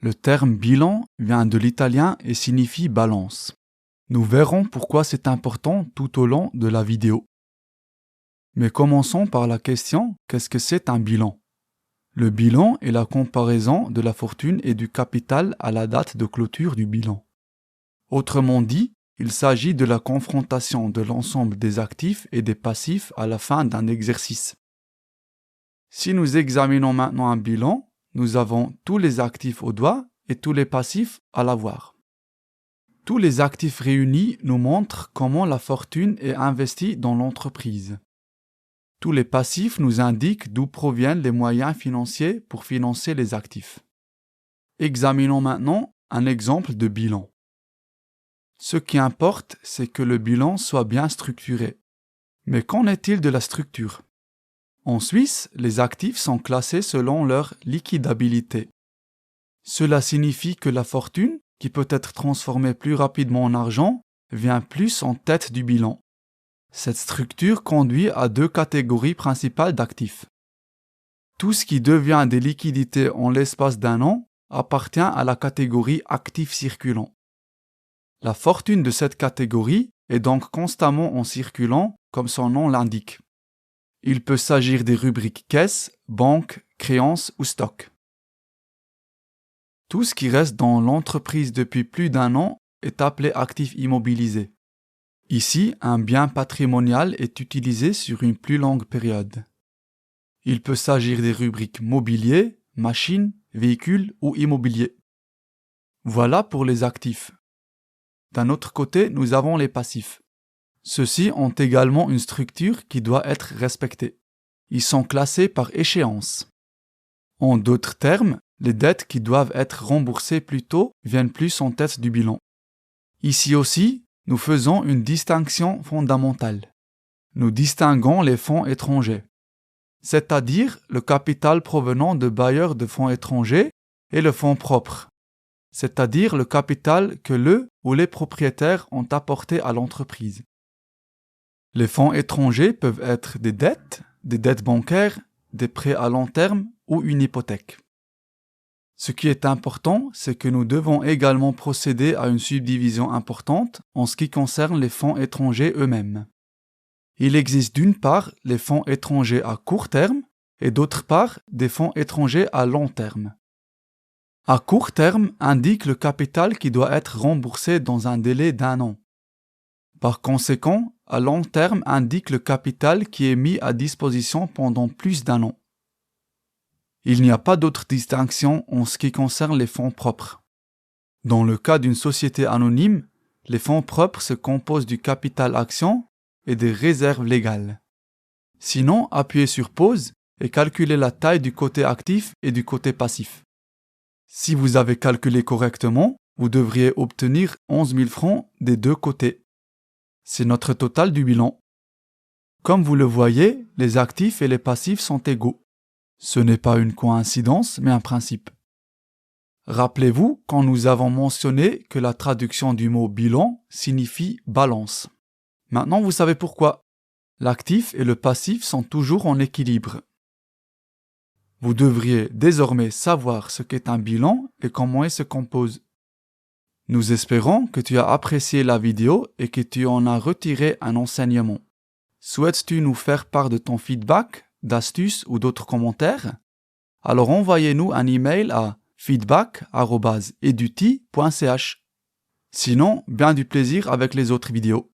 Le terme bilan vient de l'italien et signifie balance. Nous verrons pourquoi c'est important tout au long de la vidéo. Mais commençons par la question, qu'est-ce que c'est un bilan? Le bilan est la comparaison de la fortune et du capital à la date de clôture du bilan. Autrement dit, il s'agit de la confrontation de l'ensemble des actifs et des passifs à la fin d'un exercice. Si nous examinons maintenant un bilan, nous avons tous les actifs au doigt et tous les passifs à l'avoir. Tous les actifs réunis nous montrent comment la fortune est investie dans l'entreprise. Tous les passifs nous indiquent d'où proviennent les moyens financiers pour financer les actifs. Examinons maintenant un exemple de bilan. Ce qui importe, c'est que le bilan soit bien structuré. Mais qu'en est-il de la structure? En Suisse, les actifs sont classés selon leur liquidabilité. Cela signifie que la fortune, qui peut être transformée plus rapidement en argent, vient plus en tête du bilan. Cette structure conduit à deux catégories principales d'actifs. Tout ce qui devient des liquidités en l'espace d'un an appartient à la catégorie actifs circulants. La fortune de cette catégorie est donc constamment en circulant, comme son nom l'indique. Il peut s'agir des rubriques caisse, banque, créances ou stock. Tout ce qui reste dans l'entreprise depuis plus d'un an est appelé actif immobilisé. Ici, un bien patrimonial est utilisé sur une plus longue période. Il peut s'agir des rubriques mobilier, machines, véhicules ou immobilier. Voilà pour les actifs. D'un autre côté, nous avons les passifs. Ceux-ci ont également une structure qui doit être respectée. Ils sont classés par échéance. En d'autres termes, les dettes qui doivent être remboursées plus tôt viennent plus en tête du bilan. Ici aussi, nous faisons une distinction fondamentale. Nous distinguons les fonds étrangers, c'est-à-dire le capital provenant de bailleurs de fonds étrangers, et le fonds propre, c'est-à-dire le capital que le ou les propriétaires ont apporté à l'entreprise. Les fonds étrangers peuvent être des dettes bancaires, des prêts à long terme ou une hypothèque. Ce qui est important, c'est que nous devons également procéder à une subdivision importante en ce qui concerne les fonds étrangers eux-mêmes. Il existe d'une part les fonds étrangers à court terme et d'autre part des fonds étrangers à long terme. À court terme indique le capital qui doit être remboursé dans un délai d'un an. Par conséquent, à long terme indique le capital qui est mis à disposition pendant plus d'un an. Il n'y a pas d'autre distinction en ce qui concerne les fonds propres. Dans le cas d'une société anonyme, les fonds propres se composent du capital action et des réserves légales. Sinon, appuyez sur pause et calculez la taille du côté actif et du côté passif. Si vous avez calculé correctement, vous devriez obtenir 11 000 francs des deux côtés. C'est notre total du bilan. Comme vous le voyez, les actifs et les passifs sont égaux. Ce n'est pas une coïncidence, mais un principe. Rappelez-vous quand nous avons mentionné que la traduction du mot bilan signifie balance. Maintenant, vous savez pourquoi. L'actif et le passif sont toujours en équilibre. Vous devriez désormais savoir ce qu'est un bilan et comment il se compose. Nous espérons que tu as apprécié la vidéo et que tu en as retiré un enseignement. Souhaites-tu nous faire part de ton feedback, d'astuces ou d'autres commentaires? Alors envoyez-nous un email à feedback@eduti.ch. Sinon, bien du plaisir avec les autres vidéos.